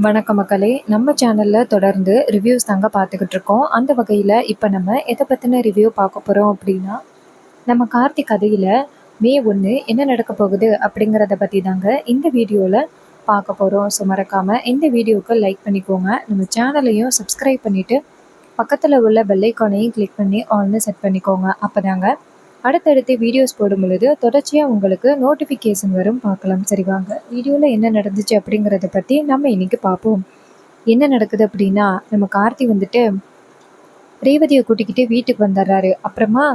வணக்கம் மக்களே! நம்ம சேனல்ல தொடர்ந்து ரிவ்யூஸ் தாங்க பார்த்துக்கிட்டு இருக்கோம். அந்த வகையில இப்ப நம்ம எத பத்தின ரிவ்யூ பார்க்க போறோம் அப்படின்னா, நம்ம கார்த்தி கதையில மே 1 என்ன நடக்க போகுது அப்படிங்கிறத பத்தி தாங்க இந்த வீடியோல பார்க்க போறோம். ஸோ மறக்காம இந்த வீடியோவுக்கு லைக் பண்ணிக்கோங்க. நம்ம சேனலையும் சப்ஸ்கிரைப் பண்ணிட்டு, பக்கத்துல உள்ள பெல் ஐகானையும் கிளிக் பண்ணி ஆல்னு செட் பண்ணிக்கோங்க. அப்பதாங்க அடுத்தடுத்து வீடியோஸ் போடும் பொழுது தொடர்ச்சியா உங்களுக்கு நோட்டிஃபிகேஷன் வரும். பார்க்கலாம். சரி வாங்க வீடியோல என்ன நடந்துச்சு அப்படிங்கிறத பத்தி நம்ம இன்னைக்கு பார்ப்போம். என்ன நடக்குது அப்படின்னா, நம்ம கார்த்தி வந்துட்டு ரேவதியை கூட்டிக்கிட்டு வீட்டுக்கு வந்துடுறாரு. அப்புறமா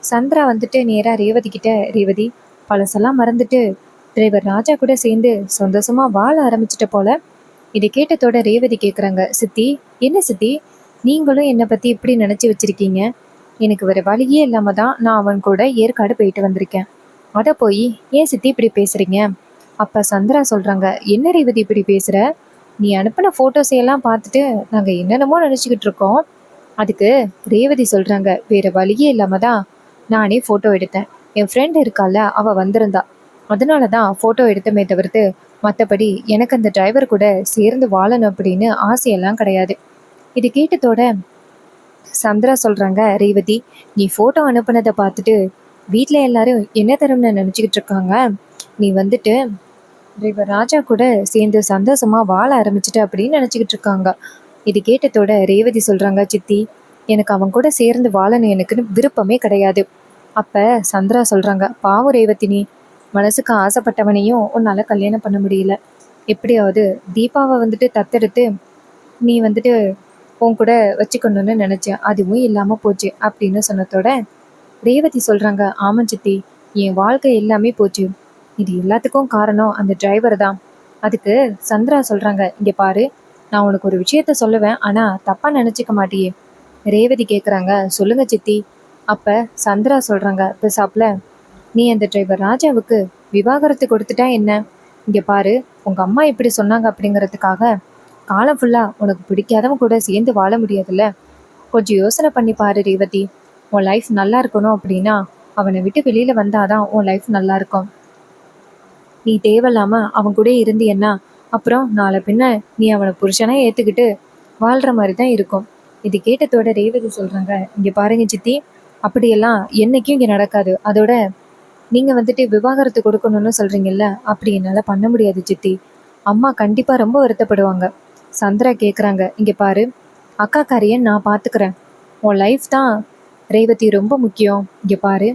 சந்திரா வந்துட்டு நேரா ரேவதி கிட்ட, ரேவதி பழசெல்லாம் மறந்துட்டு டிரைவர் ராஜா கூட சேர்ந்து சந்தோஷமா வாழ ஆரம்பிச்சிட்ட போல. இதை கேட்டதோட ரேவதி கேட்குறாங்க, சித்தி என்ன சித்தி, நீங்களும் என்னை பத்தி இப்படி நினைச்சு வச்சிருக்கீங்க? எனக்கு வேற வழியே இல்லாம தான் நான் அவன் கூட ஏற்காடு போயிட்டு வந்திருக்கேன். அதை போய் ஏன் சித்தி இப்படி பேசுறீங்க? அப்ப சந்திரா சொல்றாங்க, என்ன ரேவதி இப்படி பேசுற? நீ அனுப்பின போட்டோஸ் எல்லாம் பார்த்துட்டு நாங்க என்னென்னமோ நினைச்சுக்கிட்டு இருக்கோம். அதுக்கு ரேவதி சொல்றாங்க, வேற வழியே இல்லாம தான் நானே போட்டோ எடுத்தேன். என் ஃப்ரெண்ட் இருக்கால, அவ வந்திருந்தா, அதனால தான் போட்டோ எடுத்தமே தவிர்த்து மற்றபடி எனக்கு அந்த டிரைவர் கூட சேர்ந்து வாழணும் அப்படின்னு ஆசையெல்லாம் கிடையாது. இது கேட்டதோட சந்திரா சொல்றாங்க, ரேவதி நீ போட்டோ அனுப்புனதை பார்த்துட்டு வீட்ல எல்லாரும் என்ன தரும்னு நினைச்சுக்கிட்டு இருக்காங்க. நீ வந்துட்டு டிரைவர் ராஜா கூட சேர்ந்து சந்தோஷமா வாழ ஆரம்பிச்சிட்ட அப்படின்னு நினைச்சுக்கிட்டு இருக்காங்க. இது கேட்டதோட ரேவதி சொல்றாங்க, சித்தி எனக்கு அவன் கூட சேர்ந்து வாழணும் எனக்குன்னு விருப்பமே கிடையாது. அப்ப சந்திரா சொல்றாங்க, பாவம் ரேவதி, நீ மனசுக்கு ஆசைப்பட்டவனையும் உன்னால கல்யாணம் பண்ண முடியல. எப்படியாவது தீபாவை வந்துட்டு தத்தெடுத்து நீ வந்துட்டு உன் கூட வச்சுக்கணும்னு நினைச்சேன், அதுவும் இல்லாம போச்சு அப்படின்னு சொன்னதோட ரேவதி சொல்றாங்க, ஆமா சித்தி, என் வாழ்க்கை எல்லாமே போச்சு. இது எல்லாத்துக்கும் காரணம் அந்த டிரைவர் தான். அதுக்கு சந்திரா சொல்றாங்க, இங்க பாரு, நான் உனக்கு ஒரு விஷயத்த சொல்லுவேன், ஆனா தப்பா நினைச்சுக்க மாட்டியே? ரேவதி கேக்குறாங்க, சொல்லுங்க சித்தி. அப்ப சந்திரா சொல்றாங்க, பிசாப்ல நீ அந்த டிரைவர் ராஜாவுக்கு விவாகரத்து கொடுத்துட்டா என்ன? இங்க பாரு, உங்க அம்மா இப்படி சொன்னாங்க அப்படிங்கறதுக்காக காலம் ஃபுல்லா உனக்கு பிடிக்காதவன் கூட சேர்ந்து வாழ முடியாதுல்ல. கொஞ்சம் யோசனை பண்ணி பாரு ரேவதி. உன் லைஃப் நல்லா இருக்கணும் அப்படின்னா அவனை விட்டு வெளியில வந்தாதான் உன் லைஃப் நல்லா இருக்கும். நீ தேவையில்லாம அவன் கூட இருந்தியன்னா அப்புறம் நாளை பின்ன நீ அவனை புருஷனா ஏத்துக்கிட்டு வாழ்ற மாதிரி தான் இருக்கும். இது கேட்டதோட ரேவதி சொல்றாங்க, இங்க பாருங்க சித்தி, அப்படியெல்லாம் என்னைக்கும் இங்க நடக்காது. அதோட நீங்க வந்துட்டு விவாகரத்து கொடுக்கணும்னு சொல்றீங்கல்ல, அப்படி என்னால பண்ண முடியாது சித்தி. அம்மா கண்டிப்பா ரொம்ப வருத்தப்படுவாங்க. சந்திரா கேக்குறாங்க, இங்க பாரு, அக்காக்காரிய நான் பாத்துக்கிறேன். உன் லைஃப் தான் ரேவதி ரொம்ப முக்கியம். இங்க பாரு,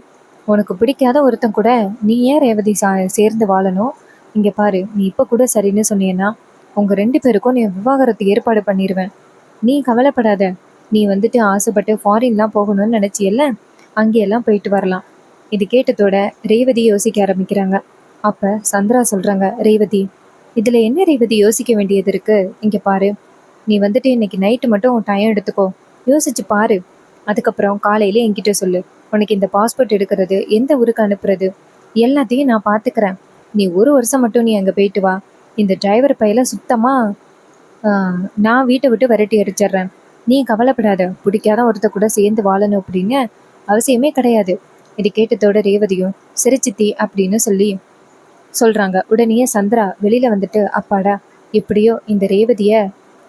உனக்கு பிடிக்காத ஒருத்தன் கூட நீ ஏன் ரேவதி சேர்ந்து வாழணும்? இங்க பாரு, நீ இப்ப கூட சரின்னு சொன்னீன்னா உங்க 2 பேருக்கும் நீ விவாகரத்து ஏற்பாடு பண்ணிடுவேன். நீ கவலைப்படாத. நீ வந்துட்டு ஆசைப்பட்டு ஃபாரின்லாம் போகணும்னு நினைச்சியல்ல, அங்கேயெல்லாம் போயிட்டு வரலாம். இது கேட்டதோட ரேவதி யோசிக்க ஆரம்பிக்கிறாங்க. அப்ப சந்திரா சொல்றாங்க, ரேவதி இதுல என்ன ரேவதி யோசிக்க வேண்டியது இருக்கு? இங்க பாரு, நீ வந்துட்டு இன்னைக்கு நைட்டு மட்டும் டைம் எடுத்துக்கோ, யோசிச்சு பாரு. அதுக்கப்புறம் காலையில என்கிட்ட சொல்லு. உனக்கு இந்த பாஸ்போர்ட் எடுக்கிறது, எந்த ஊருக்கு அனுப்புறது, எல்லாத்தையும் நான் பாத்துக்கிறேன். நீ 1 வருஷம் மட்டும் நீ அங்க போயிட்டு வா. இந்த டிரைவர் பையில சுத்தமா நான் வீட்டை விட்டு விரட்டி அடிச்சிடுறேன். நீ கவலைப்படாத. பிடிக்காத ஒருத்த கூட சேர்ந்து வாழணும் அப்படின்னு அவசியமே கிடையாது. இது கேட்டதோட ரேவதியும் சரி சித்தி அப்படின்னு சொல்றாங்க. உடனே சந்திரா வெளியில வந்துட்டு, அப்பாடா, எப்படியோ இந்த ரேவதிய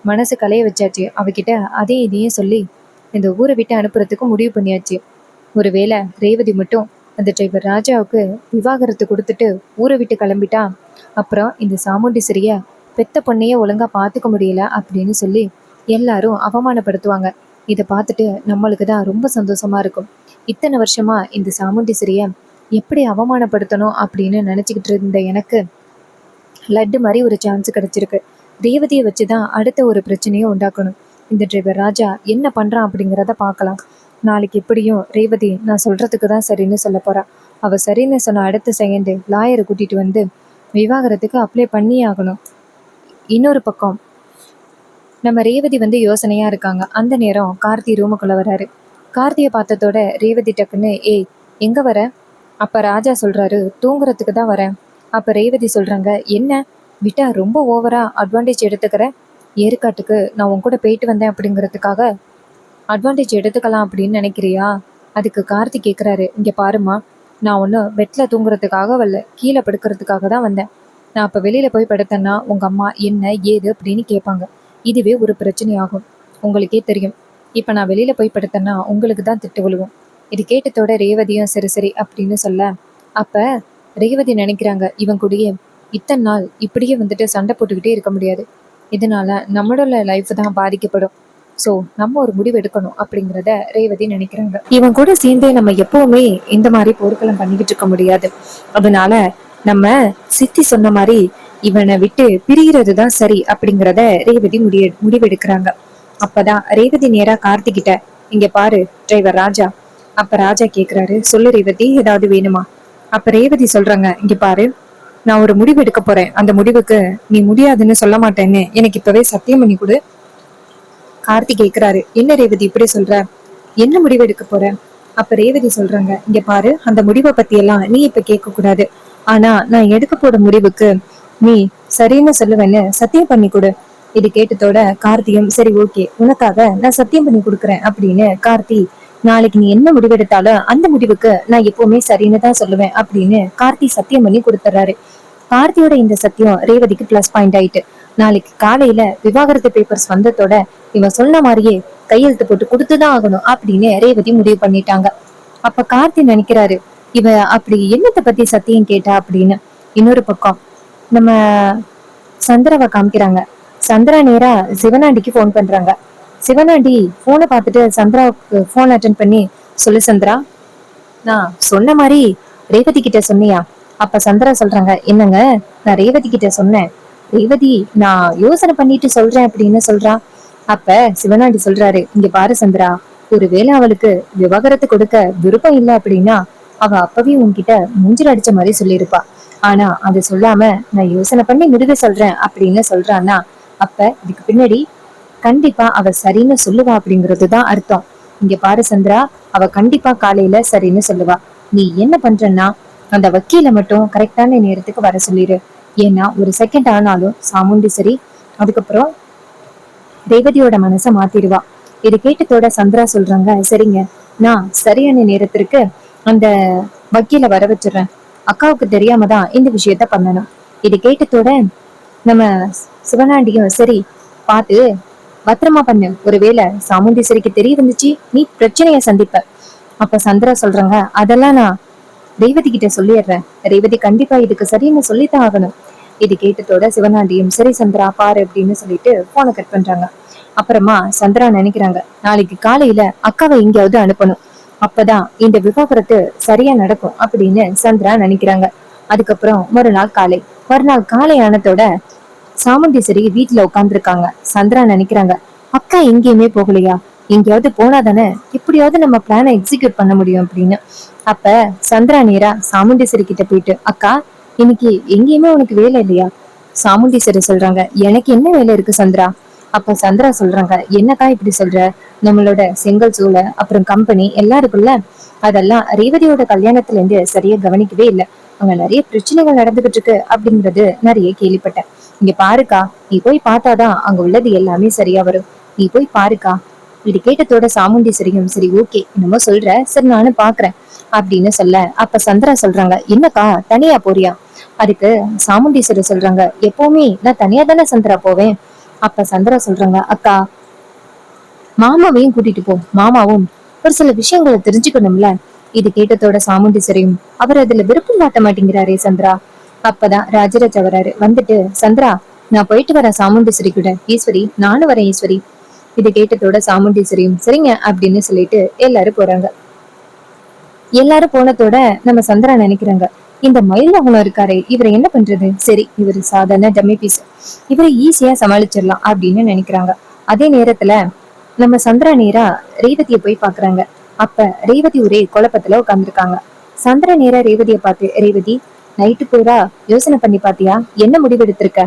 மனசு கலைய வச்சாச்சு. அவகிட்ட அதே இதையும் சொல்லி இந்த ஊரை விட்டு அனுப்புறதுக்கு முடிவு பண்ணியாச்சு. ஒருவேளை ரேவதி மட்டும் அந்த டிரைவர் ராஜாவுக்கு விவாகரத்து கொடுத்துட்டு ஊரை விட்டு கிளம்பிட்டா, அப்புறம் இந்த சாமுண்டீஸ்வரிய பெத்த பொண்ணையே ஒழுங்கா பார்த்துக்க முடியல அப்படின்னு சொல்லி எல்லாரும் அவமானப்படுத்துவாங்க. இதை பார்த்துட்டு நம்மளுக்கு தான் ரொம்ப சந்தோஷமா இருக்கும். இத்தனை வருஷமா இந்த சாமுண்டீஸ்வரிய எப்படி அவமானப்படுத்தணும் அப்படின்னு நினச்சிக்கிட்டு இருந்த எனக்கு லட்டு மாதிரி ஒரு சான்ஸ் கிடைச்சிருக்கு. ரேவதியை வச்சு தான் அடுத்த ஒரு பிரச்சனையை உண்டாக்கணும். இந்த டிரைவர் ராஜா என்ன பண்ணுறான் அப்படிங்கிறத பார்க்கலாம். நாளைக்கு எப்படியும் ரேவதி நான் சொல்கிறதுக்கு தான் சரின்னு சொல்ல போகிறா. அவள் சரின்னு சொன்ன அடுத்த செகண்டு லாயரை கூட்டிகிட்டு வந்து விவாகரத்துக்கு அப்ளை பண்ணியே ஆகணும். இன்னொரு பக்கம் நம்ம ரேவதி வந்து யோசனையாக இருக்காங்க. அந்த நேரம் கார்த்தி ரூமுக்குள்ளே வராரு. கார்த்தியை பார்த்ததோட ரேவதி டக்குன்னு, ஏய் எங்கே வர? அப்போ ராஜா சொல்கிறாரு, தூங்குறதுக்கு தான் வரேன். அப்போ ரேவதி சொல்கிறாங்க, என்ன விட்டா ரொம்ப ஓவரா அட்வான்டேஜ் எடுத்துக்கிற? ஏற்காட்டுக்கு நான் உன் கூட போயிட்டு வந்தேன் அப்படிங்கிறதுக்காக அட்வான்டேஜ் எடுத்துக்கலாம் அப்படின்னு நினைக்கிறியா? அதுக்கு கார்த்தி கேட்குறாரு, இங்கே பாருமா, நான் ஒன்றும் பெட்டில் தூங்குறதுக்காக வரல, கீழே படுக்கிறதுக்காக தான் வந்தேன். நான் அப்ப வெளியில போய் படுத்தேன்னா உங்க அம்மா என்ன ஏது அப்படின்னு கேட்பாங்க. இதுவே ஒரு பிரச்சனையாகும். உங்களுக்கே தெரியும். இப்ப நான் வெளியில போய் படுத்தேன்னா உங்களுக்கு தான் திட்டு விழுவும். இது கேட்டதோட ரேவதியும் சரி சரி அப்படின்னு சொல்ல, அப்ப ரேவதி நினைக்கிறாங்க இவன் கூடயே இத்தனை நாள் இப்படியே வந்துட்டு சண்டை போட்டுக்கிட்டே இருக்க முடியாது. இதனால நம்மளோட லைஃப் தான் பாதிக்கப்படும். ஸோ நம்ம ஒரு முடிவு எடுக்கணும் அப்படிங்கிறத ரேவதி நினைக்கிறாங்க. இவன் கூட சேர்ந்து நம்ம எப்பவுமே இந்த மாதிரி போர்க்களம் பண்ணிக்கிட்டு இருக்க முடியாது. அதனால நம்ம சித்தி சொன்ன மாதிரி இவனை விட்டு பிரிகிறது தான் சரி அப்படிங்கிறத ரேவதி முடிவெடுக்கிறாங்க. அப்பதான் ரேவதி நேரா கார்த்திகிட்ட, இங்க பாரு டிரைவர் ராஜா. அப்ப ராஜா கேக்குறாரு, சொல்லு ரேவதி, ஏதாவது வேணுமா? அப்ப ரேவதி சொல்றாங்க, இங்க பாரு, நான் ஒரு முடிவு எடுக்க போறேன். அந்த முடிவுக்கு நீ முடியாதுன்னு சொல்ல மாட்டேன்னு எனக்கு இப்பவே சத்தியம் பண்ணி கொடு. கார்த்தி கேக்குறாரு, என்ன ரேவதி இப்படி சொல்ற? என்ன முடிவு எடுக்க போற? அப்ப ரேவதி சொல்றாங்க, இங்க பாரு, அந்த முடிவை பத்தி எல்லாம் நீ இப்ப கேட்க கூடாது. ஆனா நான் எடுக்க போற முடிவுக்கு நீ சரின்னு சொல்லுவேன்னு சத்தியம் பண்ணி கொடு. இது கேட்டதோட கார்த்தியும் சரி ஓகே உனக்காக நான் சத்தியம் பண்ணி கொடுக்குறேன் அப்படின்னு கார்த்தி, நாளைக்கு நீ என்ன முடிவெடுத்தாலும் அந்த முடிவுக்கு நான் எப்பவுமே சரின்னு தான் சொல்லுவேன் அப்படின்னு கார்த்தி சத்தியம் பண்ணி கொடுத்துறாரு. கார்த்தியோட இந்த சத்தியம் ரேவதிக்கு பிளஸ் பாயிண்ட் ஆயிட்டு, நாளைக்கு காலையில விவாகரத்து பேப்பர்ஸ் வந்ததோட இவன் சொன்ன மாதிரியே கையெழுத்து போட்டு கொடுத்துதான் ஆகணும் அப்படின்னு ரேவதி முடிவு பண்ணிட்டாங்க. அப்ப கார்த்தி நினைக்கிறாரு, இவ அப்படி என்னத்தை பத்தி சத்தியம் கேட்டா அப்படின்னு. இன்னொரு பக்கம் நம்ம சந்திராவை காமிக்கிறாங்க. சந்திரா நேரா சிவனாண்டிக்கு போன் பண்றாங்க. சிவனாண்டி போனை பார்த்துட்டு சந்திராவுக்கு போன் அட்டன் பண்ணி, சொல்லு சந்திரா, நான் சொன்ன மாதிரி ரேவதி கிட்ட சொன்னியா? அப்ப சந்திரா சொல்றாங்க, என்னங்க, நான் ரேவதி கிட்ட சொன்னேன். ரேவதி நான் யோசனை பண்ணிட்டு சொல்றேன் அப்படின்னு சொல்றா. அப்ப சிவனாண்டி சொல்றாரு, இங்க பாரு சந்திரா, ஒருவேளை அவளுக்கு விவாகரத்து கொடுக்க விருப்பம் இல்லை அப்படின்னா அவ அப்பவே உன்கிட்ட மூஞ்சில் அடிச்ச மாதிரி சொல்லியிருப்பா. ஆனா அதை சொல்லாம நான் யோசனை பண்ணி முடிவு சொல்றேன் அப்படின்னு சொல்றான்னா அப்ப இதுக்கு பின்னாடி கண்டிப்பா அவ சரின்னு சொல்லுவா அப்படிங்கறதுதான் அர்த்தம். இங்க பாரு சந்திரா, அவ கண்டிப்பா காலையில சரின்னு சொல்லுவா. நீ என்ன பண்றன்னா அந்த வக்கீல மட்டும் கரெக்டான நேரத்துக்கு வர சொல்லிடு. ஏன்னா ஒரு செகண்ட் ஆனாலும் சாமுண்டீஸ்வரி அதுக்கப்புறம் ரேவதியோட மனசை மாத்திடுவா. இது கேட்டதோட சந்திரா சொல்றாங்க, சரிங்க, நான் சரியான நேரத்திற்கு அந்த வக்கீல வர வச்சிடுறேன். அக்காவுக்கு தெரியாம தான் இந்த விஷயத்த பண்ணணும். இது கேட்டதோட நம்ம சிவனாண்டியும் சரி பார்த்து பத்திரமா பண்ணு, ஒருவேளை சாமுண்டீஸ்வரிக்கு தெரிய வந்துச்சு நீ பிரச்சனைய சந்திப்ப. அப்ப சந்திரா சொல்றாங்க, அதெல்லாம் நான் ரேவதி கிட்ட சொல்லிடுறேன். ரேவதி கண்டிப்பா இதுக்கு சரின்னு சொல்லித்தான் ஆகணும். இது கேட்டதோட சிவனாண்டியும் சரி சந்திரா பாரு அப்படின்னு சொல்லிட்டு போனை கட் பண்றாங்க. அப்புறமா சந்திரா நினைக்கிறாங்க, நாளைக்கு காலையில அக்காவை எங்கேயாவது அனுப்பணும், அப்பதான் இந்த விவாகரத்து சரியா நடக்கும் அப்படின்னு சந்திரா நினைக்கிறாங்க. அதுக்கப்புறம் மறுநாள் காலை ஆனதோட சாமுண்டீஸ்வரி வீட்டுல உட்காந்துருக்காங்க. சந்திரா நினைக்கிறாங்க, அக்கா எங்கேயுமே போகலையா? எங்கேயாவது போனாதானே எப்படியாவது நம்ம பிளானை எக்ஸிக்யூட் பண்ண முடியும் அப்படின்னு. அப்ப சந்திரா நேரா சாமுண்டீஸ்வரி கிட்ட போயிட்டு, அக்கா இன்னைக்கு எங்கேயுமே உனக்கு வேலை இல்லையா? சாமுண்டீஸ்வரி சொல்றாங்க, எனக்கு என்ன வேலை இருக்கு சந்திரா? அப்ப சந்திரா சொல்றாங்க, என்னக்கா இப்படி சொல்ற? நம்மளோட செங்கல் சூளை அப்புறம் கம்பெனி எல்லாம் இருக்குல்ல, அதெல்லாம் ரேவதியோட கல்யாணத்துல இருந்து சரியா கவனிக்கவே இல்லை. அங்க நிறைய பிரச்சனைகள் நடந்துகிட்டு இருக்கு அப்படிங்கறது நிறைய கேள்விப்பட்டேன். இங்க பாருக்கா, நீ போய் பார்த்தாதான் அங்க உள்ளது எல்லாமே சரியா வரும். நீ போய் பாருக்கா. இது கேட்டதோட சாமுண்டீஸ்வரியும் சரி ஓகே என்னமோ சொல்ற, சரி நானும் பாக்குறேன் அப்படின்னு சொல்ல, அப்ப சந்திரா சொல்றாங்க, என்னக்கா தனியா போறியா? அதுக்கு சாமுண்டீஸ்வரி சொல்றாங்க, எப்பவுமே நான் தனியா தானே சந்திரா போவேன். அப்ப சந்திரா சொல்றாங்க, அக்கா மாமாவையும் கூட்டிட்டு போ, மாமாவும் ஒரு சில விஷயங்களை தெரிஞ்சுக்கணும்ல. இது கேட்டதோட சாமுண்டீஸ்வரியும், அவர் அதுல விருப்பம் காட்ட மாட்டேங்கிறாரே சந்திரா. அப்பதான் ராஜராஜ் வராரு. வந்துட்டு, சந்திரா நான் போயிட்டு வரேன் சாமுண்டீஸ்வரி கூட. ஈஸ்வரி நானும் வரேன் ஈஸ்வரி. இது கேட்டதோட சாமுண்டீஸ்வரியும் சரிங்க அப்படின்னு சொல்லிட்டு எல்லாரும் போறாங்க. எல்லாரும் போனதோட நம்ம சந்திரா நினைக்கிறாங்க, இந்த மயில்வாகனம் இருக்காரே இவரை என்ன பண்றது? சரி இவர் சாதாரண டம்மி பீஸ், இவரை ஈஸியா சமாளிச்சிடலாம் அப்படின்னு நினைக்கிறாங்க. அதே நேரத்துல நம்ம சந்திரா நேரா ரேவதிய போய் பாக்குறாங்க. அப்ப ரேவதி ஒரே குழப்பத்துல உட்காந்துருக்காங்க. சந்திரா நேரா ரேவதிய பார்த்து, ரேவதி நைட்டு பூரா யோசனை பண்ணி பாத்தியா? என்ன முடிவெடுத்திருக்க?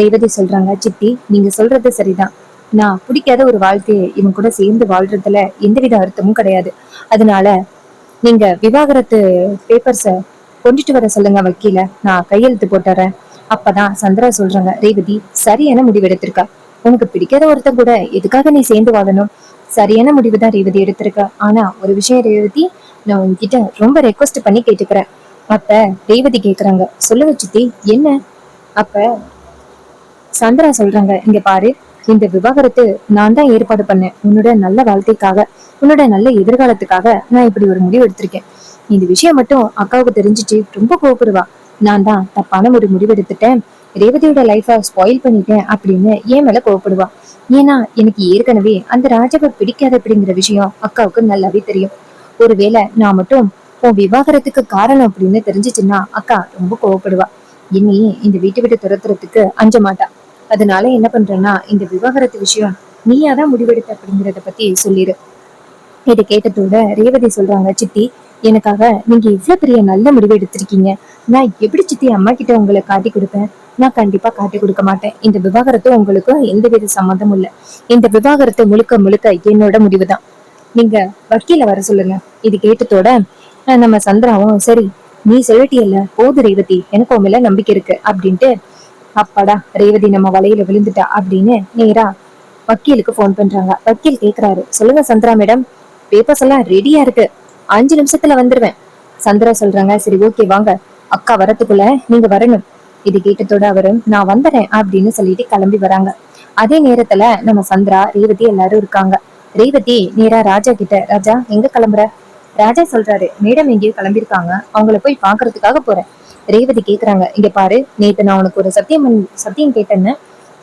ரேவதி சொல்றாங்க, சித்தி நீங்க சொல்றது சரிதான். நான் பிடிக்காத ஒரு வாழ்க்கையை இவன் கூட சேர்ந்து வாழ்றதுல எந்தவித அர்த்தமும் கிடையாது. அதனால நீங்க விவாகரத்து பேப்பர்ஸ கொண்டுட்டு வர சொல்லுங்க வக்கீல, நான் கையெழுத்து போட்டுறேன். அப்பதான் சந்திரா சொல்றாங்க, ரேவதி சரியான முடிவு எடுத்திருக்கா. உனக்கு பிடிக்காத ஒருத்தன் கூட எதுக்காக நீ சேர்ந்து வாழணும்? சரியான முடிவுதான் ரேவதி எடுத்திருக்க. ஆனா ஒரு விஷயம் ரேவதி, நான் உங்ககிட்ட ரொம்ப ரெக்வஸ்ட் பண்ணி கேட்டுக்கிறேன். அப்ப ரேவதி கேக்குறாங்க, சொல்லுங்க சித்தி என்ன? அப்ப சந்திரா சொல்றாங்க, இங்க பாரு, இந்த விவாகரத்து நான் தான் ஏற்பாடு பண்ணேன். உன்னோட நல்ல வாழ்க்கைக்காக, உன்னோட நல்ல எதிர்காலத்துக்காக நான் இப்படி ஒரு முடிவு எடுத்திருக்கேன். இந்த விஷயம் மட்டும் அக்காவுக்கு தெரிஞ்சிச்சு ரொம்ப கோவப்படுவா. நான் தான் தப்பான ஒரு முடிவு எடுத்துட்டேன், ரேவதியோட லைஃப ஸ்பாயில் பண்ணிட்டேன் அப்படின்னு என் மேல கோவப்படுவா. ஏன்னா எனக்கு ஏற்கனவே அந்த ராஜாவை பிடிக்காது அப்படிங்கிற விஷயம் அக்காவுக்கு நல்லாவே தெரியும். ஒருவேளை நான் மட்டும் உன் விவாகரத்துக்கு காரணம் அப்படின்னு தெரிஞ்சிச்சுன்னா அக்கா ரொம்ப கோவப்படுவா. இனி இந்த வீட்டை விட்டு துரத்துறதுக்கு அஞ்ச மாட்டா. அதனால என்ன பண்றேன்னா, இந்த விவாகரத்து விஷயம் நீயாதான் முடிவெடுத்த அப்படிங்கறத பத்தி சொல்லிடு. இதை கேட்டதோட ரேவதி சொல்றாங்க, சித்தி, எனக்காக நீங்க இவ்வளவு பெரிய நல்ல முடிவு எடுத்திருக்கீங்க. நான் எப்படி சித்தி அம்மா கிட்ட உங்களை காட்டி கொடுப்பேன்? நான் கண்டிப்பா காட்டி கொடுக்க மாட்டேன். இந்த விவாகரத்து உங்களுக்கு எந்த வித சம்மந்தமும் இல்ல. இந்த விவாகரத்து முழுக்க முழுக்க என்னோட முடிவுதான். நீங்க வக்கீல வர சொல்லுங்க. இது கேட்டதோட நம்ம சந்திராவும், சரி நீ சொல்லிட்டியல்ல, போது ரேவதி, எனக்கு உன் மேல நம்பிக்கை இருக்கு அப்படின்ட்டு, அப்பாடா ரேவதி நம்ம வலையில விழுந்துட்டா அப்படின்னு நேரா வக்கீலுக்கு போன் பண்றாங்க. வக்கீல் கேக்குறாரு, சொல்லுங்க சந்திரா மேடம், பேப்பர்ஸ் எல்லாம் ரெடியா இருக்கு, 5 நிமிஷத்துல வந்துருவேன். சந்திரா சொல்றாங்க, சரி ஓகே வாங்க, அக்கா வரத்துக்குள்ள நீங்க வரணும். இது கேட்டதோட அவரும், நான் வந்துறேன் அப்படின்னு சொல்லிட்டு கிளம்பி வராங்க. அதே நேரத்துல நம்ம சந்திரா, ரேவதி எல்லாரும் இருக்காங்க. ரேவதி நேரா ராஜா கிட்ட, ராஜா எங்க கிளம்புற? ராஜா சொல்றாரு, மேடம் எங்கேயோ கிளம்பிருக்காங்க, அவங்கள போய் பாக்குறதுக்காக போறேன். ரேவதி கேக்குறாங்க, இங்க பாரு, நேத்து நான் உனக்கு ஒரு சத்தியம் கேட்டேன்னு,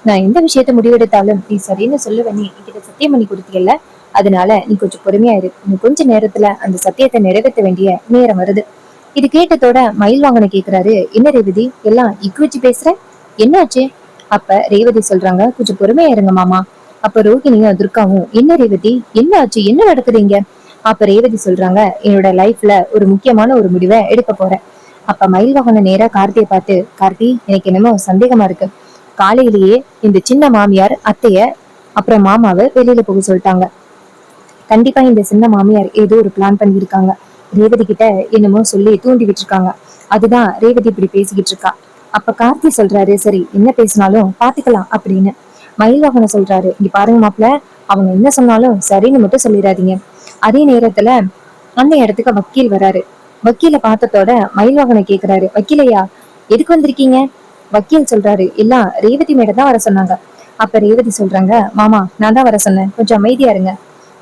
நான் எந்த விஷயத்த முடிவெடுத்தாலும் நீ சரின்னு சொல்லுவேன், நீ என்கிட்ட சத்தியம் பண்ணி கொடுத்தியல்ல, அதனால நீ கொஞ்சம் பொறுமையா இரு, நீ கொஞ்ச நேரத்துல அந்த சத்தியத்தை நிறைவேற்ற வேண்டிய நேரம் வருது. இது கேட்டதோட மயில் வாங்கன கேக்குறாரு, என்ன ரேவதி எல்லாம் இக்கு வச்சு பேசுற, என்னாச்சு? அப்ப ரேவதி சொல்றாங்க, கொஞ்சம் பொறுமையா இருங்க மாமா. அப்ப ரோகிணியும் துர்காவும், என்ன ரேவதி என்ன ஆச்சு, என்ன நடக்குதுங்க? அப்ப ரேவதி சொல்றாங்க, என்னோட லைஃப்ல ஒரு முக்கியமான ஒரு முடிவை எடுக்க போறேன். அப்ப மயில் வாகன நேரா கார்த்தியை பார்த்து, கார்த்தி எனக்கு என்னமோ சந்தேகமா இருக்கு. காலையிலேயே இந்த சின்ன மாமியார் அத்தைய அப்புறம் மாமாவை வெளியில போக சொல்லிட்டாங்க. கண்டிப்பா இந்த சின்ன மாமியார் ஏதோ ஒரு பிளான் பண்ணிருக்காங்க. ரேவதி கிட்ட என்னமோ சொல்லி தூண்டி விட்டுருக்காங்க. அதுதான் ரேவதி இப்படி பேசிக்கிட்டு இருக்கா. அப்ப கார்த்தி சொல்றாரு, சரி என்ன பேசினாலும் பாத்துக்கலாம் அப்படின்னு. மயில்வாகன சொல்றாரு, இங்க பாருங்க மாப்பிள்ள, அவங்க என்ன சொன்னாலும் சரின்னு மட்டும் சொல்லிடாதீங்க. அதே நேரத்துல அந்த இடத்துக்கு வக்கீல் வராரு. வக்கீல பார்த்ததோட மயில்வாகன கேக்குறாரு, வக்கீலையா எதுக்கு வந்திருக்கீங்க? வக்கீல் சொல்றாரு, எல்லாம் ரேவதி மேடம் தான் வர சொன்னாங்க. அப்ப ரேவதி சொல்றாங்க, மாமா நான் தான் வர சொன்னேன், கொஞ்சம் அமைதியா இருங்க.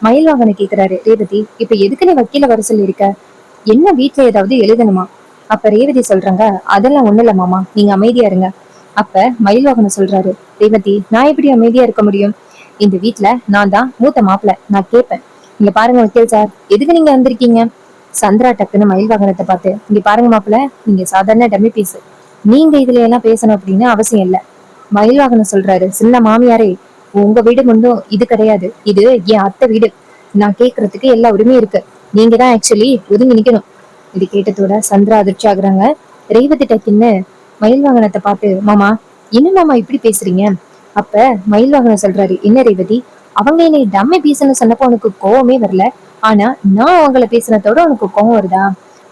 மயில்வாகன கேக்குறாரு, ரேவதி இப்ப எதுக்கு நீ வக்கீல வர சொல்லியிருக்க? என்ன வீட்டுல ஏதாவது எழுதணுமா? அப்ப ரேவதி சொல்றாங்க, அதெல்லாம் ஒண்ணு இல்ல மாமா, நீங்க அமைதியா இருங்க. அப்ப மயில்வாகன சொல்றாரு, ரேவதி நான் எப்படி அமைதியா இருக்க முடியும்? இந்த வீட்டுல நான் தான் மூத்த மாப்பிள்ள, நான் கேட்பேன். இங்க பாருங்க வக்கீல் சார், எதுக்கு நீங்க வந்திருக்கீங்க? சந்திரா டக்குன்னு மயில் வாகனத்தை பார்த்து, இங்க பாருங்க மாப்பிள்ள, நீங்க சாதாரண டம்மி பீஸ், நீங்க இதுல எல்லாம் பேசணும் அப்படின்னு அவசியம் இல்ல. மயில் வாகனம் சொல்றாரு, சின்ன மாமியாரே, உங்க வீடு முன்னும் இது கிடையாது, இது என் அத்தை வீடு, நான் கேக்குறதுக்கு எல்லா உரிமையும் இருக்கு, நீங்க தான் ஆக்சுவலி ஒதுங்கி நிக்கணும். இது கேட்டதோட சந்திரா அதிர்ச்சி ஆகுறாங்க. ரேவதி டக்குன்னு மயில் வாகனத்தை பார்த்து, மாமா என்ன மாமா இப்படி பேசுறீங்க? அப்ப மயில் வாகனம் சொல்றாரு, என்ன ரேவதி, அவங்க என்னை டம்மி பீஸ்ன்னு சொன்னப்போ உனக்கு கோவமே வரல, ஆனா நான் அவங்கள பேசுனதோட உனக்கு கோவம் வருதா?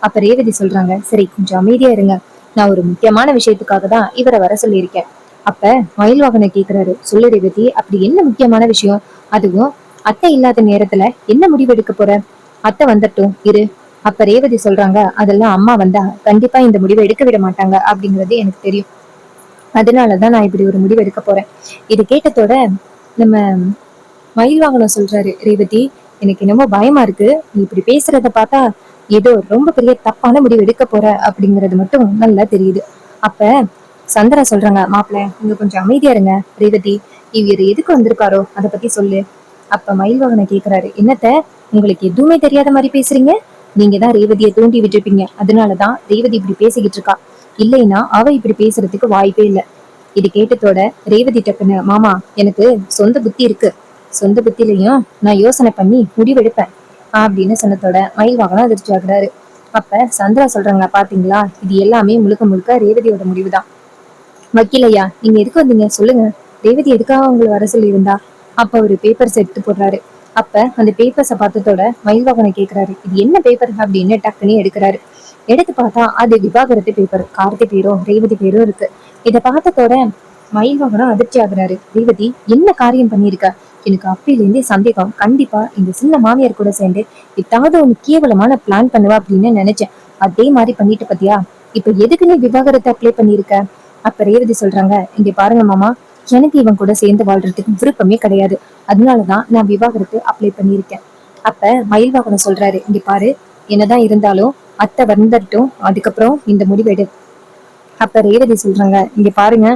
அப்ப ரேவதி சொல்றாங்க, சரி கொஞ்சம் அமைதியா இருங்க, நான் ஒரு முக்கியமான விஷயத்துக்காக தான் இவரை வர சொல்லியிருக்கேன். அப்ப மயில் வாகனம் கேக்குறாரு, சொல்லு ரேவதி, அப்படி என்ன முக்கியமான விஷயம்? அதுவும் அத்தை இல்லாத நேரத்துல என்ன முடிவு எடுக்க போற? அத்தை வந்துட்டோம் இரு. அப்ப ரேவதி சொல்றாங்க, அதெல்லாம் அம்மா வந்தா கண்டிப்பா இந்த முடிவை எடுக்க விட மாட்டாங்க அப்படிங்கறது எனக்கு தெரியும், அதனாலதான் நான் இப்படி ஒரு முடிவு எடுக்க போறேன். இது கேட்டதோட நம்ம மயில் வாகனம் சொல்றாரு, ரேவதி எனக்கு என்னமோ பயமா இருக்கு, நீ இப்படி பேசுறத பார்த்தா ஏதோ ரொம்ப பெரிய தப்பான முடிவு எடுக்க போற அப்படிங்கறது மட்டும் நல்லா தெரியுது. அப்ப சந்திரா சொல்றாங்க, மாப்பிள்ள நீங்க கொஞ்சம் அமைதியா இருங்க, ரேவதி இவர் எதுக்கு வந்திருக்காரோ அத பத்தி சொல்லு. அப்ப மயில்வாகனை கேக்குறாரு, என்னத்த உங்களுக்கு எதுவுமே தெரியாத மாதிரி பேசுறீங்க? நீங்க தான் ரேவதியை தூண்டி விட்டுருப்பீங்க, அதனாலதான் ரேவதி இப்படி பேசிக்கிட்டு இருக்கா, இல்லைன்னா அவ இப்படி பேசுறதுக்கு வாய்ப்பே இல்லை. இது கேட்டதோட ரேவதி டக்குன்னு, மாமா எனக்கு சொந்த புத்தி இருக்கு, சொந்த புத்திலையும் நான் யோசனை பண்ணி முடிவெடுப்பேன் அப்படின்னு சொன்னதோட மயில் வாகனம் அதிர்ச்சி ஆகுறாரு. அப்ப சந்திரா சொல்றாங்க, பாத்தீங்களா இது எல்லாமே முழுக்க முழுக்க ரேவதியோட முடிவுதான். வக்கீலையா நீங்க எதுக்கு வந்தீங்க சொல்லுங்க, ரேவதி எதுக்காக உங்களை வர சொல்லி இருந்தா? அப்ப ஒரு பேப்பர்ஸ் எடுத்து போடுறாரு. அப்ப அந்த பேப்பர்ஸ பார்த்ததோட மயில்வாகனை கேக்குறாரு, இது என்ன பேப்பர் அப்படின்னு டக்குன்னு எடுக்கிறாரு. எடுத்து பார்த்தா அது விவாகரத்து பேப்பர், கார்த்தி பேரும் ரேவதி பேரும் இருக்கு. இத பார்த்ததோட மயில்வாகனம் அதிர்ச்சி ஆகுறாரு. ரேவதி என்ன காரியம் பண்ணிருக்க? எனக்கு அப்பையில இருந்தே சந்தேகம், கண்டிப்பா இந்த சின்ன மாமியார் கூட சேர்ந்து ஏதாவது ஒண்ணு கேவலமான பிளான் பண்ணுவா அப்படின்னு நினைச்சேன், அதே மாதிரி பண்ணிட்டு பாத்தியா, இப்ப எதுக்கு நீ விவாகரத்தை அப்ளை பண்ணிருக்க? அப்ப ரேவதி சொல்றாங்க, இங்க பாருங்க மாமா, எனக்கு இவன் கூட சேர்ந்து வாழ்றதுக்கு விருப்பமே கிடையாது. அதனாலதான் நான் விவாகரத்து அப்ளை பண்ணியிருக்கேன். அப்ப மயில்வாகனம் சொல்றாரு, இங்க பாரு, என்னதான் இருந்தாலும் அத்தை வந்துட்டோம், அதுக்கப்புறம் இந்த முடிவு எடு. அப்ப ரேவதி சொல்றாங்க, இங்க பாருங்க,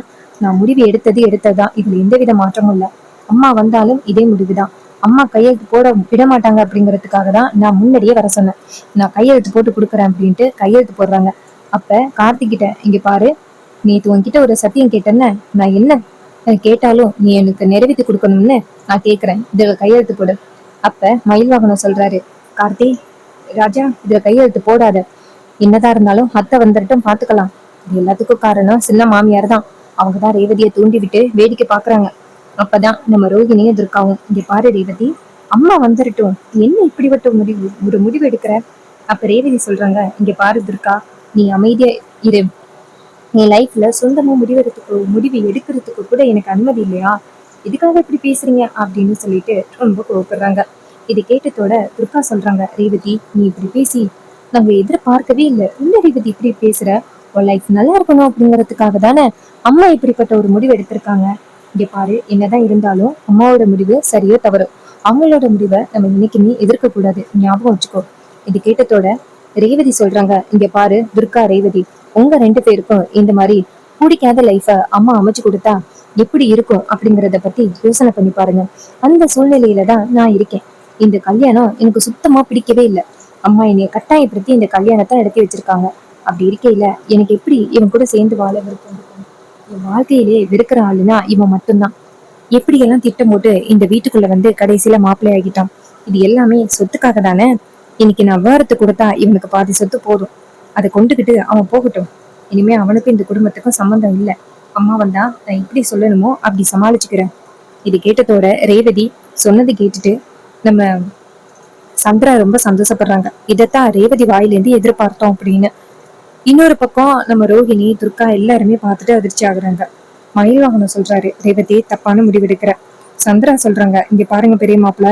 நான் முடிவு எடுத்ததுதான், இதுல எந்தவித மாற்றமும் இல்ல. அம்மா வந்தாலும் இதே முடிவுதான். அம்மா கையெழுத்து போட விட மாட்டாங்க அப்படிங்கறதுக்காக தான் நான் முன்னாடியே வர சொன்னேன். நான் கையெழுத்து போட்டு கொடுக்குறேன் அப்படின்ட்டு கையெழுத்து போடுறாங்க. அப்ப கார்த்திகிட்ட, இங்க பாரு, நேத்து உன்கிட்ட ஒரு சத்தியம் கேட்டேன்ன, நான் என்ன கேட்டாலும் நீ எனக்கு நிறைவேற்றி கொடுக்கணும்னு நான் கேக்குறேன், இதுல கையெழுத்து போடு. அப்ப மயில்வாகனம் சொல்றாரு, கார்த்தி, ராஜா, இதுல கையெழுத்து போடாத. என்னதான் இருந்தாலும் அத்தை வந்துட்டும் பாத்துக்கலாம். இது எல்லாத்துக்கும் காரணம் சின்ன மாமியார் தான். அவங்கதான் ரேவதியை தூண்டி விட்டு வேடிக்கை பாக்குறாங்க. அப்பதான் நம்ம ரோகிணியும் துர்காவும், இங்க பாரு ரேவதி, அம்மா வந்துடட்டும், என்ன இப்படிப்பட்ட ஒரு முடிவு எடுக்கிற. அப்ப ரேவதி சொல்றாங்க, இங்க பாரு துர்கா, நீ அமைதியா இரு. நீ லைஃப்ல சொந்தமா முடிவு எடுக்கிறதுக்கு கூட எனக்கு அனுமதி இல்லையா? இதுக்காக இப்படி பேசுறீங்க அப்படின்னு சொல்லிட்டு ரொம்ப கோவப்படுறாங்க. இது கேட்டதோட துர்கா சொல்றாங்க, ரேவதி, நீ இப்படி பேசி நாங்க எதிர்பார்க்கவே இல்லை. என்ன ரேவதி இப்படி பேசுற? உன் லைஃப் நல்லா இருக்கணும் அப்படிங்கறதுக்காக தானே அம்மா இப்படிப்பட்ட ஒரு முடிவு எடுத்திருக்காங்க. இங்க பாரு, என்னதான் இருந்தாலும் அம்மாவோட முடிவு சரியோ தவறோ, அவங்களோட முடிவை நம்ம இன்னைக்குமே எதிர்க்க கூடாது, ஞாபகம் வச்சுக்கோ. இது கேட்டதோட ரேவதி சொல்றாங்க, இங்க பாரு துர்கா, ரேவதி, உங்க 2 பேருக்கும் இந்த மாதிரி பிடிக்காத லைஃப அம்மா அமைச்சு கொடுத்தா எப்படி இருக்கும் அப்படிங்கறத பத்தி யோசனை பண்ணி பாருங்க. அந்த சூழ்நிலையில தான் நான் இருக்கேன். இந்த கல்யாணம் எனக்கு சுத்தமா பிடிக்கவே இல்லை. அம்மா என்னைய கட்டாயப்படுத்தி இந்த கல்யாணத்தை நடத்தி வச்சிருக்காங்க. அப்படி இருக்கையில எனக்கு எப்படி இவன் கூட சேர்ந்து வாழ விருப்பம் இருக்கும்? என் வாழ்க்கையிலே வெறுக்கிற ஆளுனா இவன் மட்டும்தான். எப்படியெல்லாம் திட்டம் போட்டு இந்த வீட்டுக்குள்ள வந்து கடைசியில மாப்பிள்ளை ஆகிட்டான். இது எல்லாமே சொத்துக்காக தானே. இன்னைக்கு நான் விவரத்து கொடுத்தா இவனுக்கு பாதி சொத்து போதும். அதை கொண்டுகிட்டு அவன் போகட்டும். இனிமே அவனுக்கும் இந்த குடும்பத்துக்கும் சம்மந்தம் இல்லை. அம்மா வந்தா நான் எப்படி சொல்லணுமோ அப்படி சமாளிச்சுக்கிறேன். இது கேட்டதோட ரேவதி சொன்னது கேட்டுட்டு நம்ம சந்திரா ரொம்ப சந்தோஷப்படுறாங்க. இதைத்தான் ரேவதி வாயிலேருந்து எதிர்பார்த்தோம் அப்படின்னு. இன்னொரு பக்கம் நம்ம ரோஹிணி, துர்கா எல்லாருமே பார்த்துட்டு அதிர்ச்சி ஆகுறாங்க. மயில்வாகனம் சொல்றாரு, ரேவதி தப்பான முடிவெடுக்கிற. சந்திரா சொல்றாங்க, இங்க பாருங்க பெரிய மாப்பிள்ள,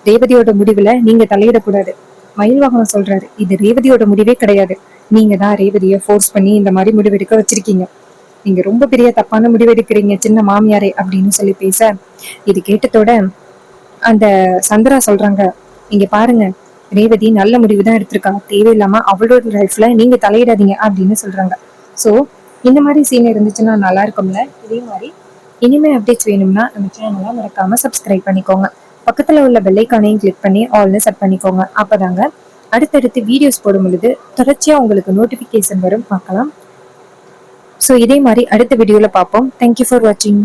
ரேவதியோட முடிவுல நீங்க தலையிடக்கூடாது. மயில்வாகனம் சொல்றாரு, இது ரேவதியோட முடிவே கிடையாது. நீங்க தான் ரேவதிய ஃபோர்ஸ் பண்ணி இந்த மாதிரி முடிவெடுக்க வச்சிருக்கீங்க. நீங்க ரொம்ப பெரிய தப்பான முடிவெடுக்கிறீங்க சின்ன மாமியாரே அப்படின்னு சொல்லி பேச, இது கேட்டதோட அந்த சந்திரா சொல்றாங்க, இங்க பாருங்க, ரேவதி நல்ல முடிவு தான் எடுத்திருக்கா, தேவையில்லாம அவளோட லைஃப்ல நீங்க தலையிடாதீங்க அப்படின்னு சொல்றாங்க. சோ இந்த மாதிரி சீன் இருந்துச்சுன்னா நல்லா இருக்கும்ல. இதே மாதிரி இனிமே அப்டேட்ஸ் வேணும்னா நம்ம சேனலை மறக்காம சப்ஸ்கிரைப் பண்ணிக்கோங்க. பக்கத்துல உள்ள பெல்லைக்கானையும் கிளிக் பண்ணி ஆல்னு செட் பண்ணிக்கோங்க. அப்பதாங்க அடுத்தடுத்து வீடியோஸ் போடும் பொழுது தொடர்ச்சியா உங்களுக்கு நோட்டிபிகேஷன் வரும், பார்க்கலாம். ஸோ இதே மாதிரி அடுத்த வீடியோல பார்ப்போம். தேங்க்யூ ஃபார் வாட்சிங்.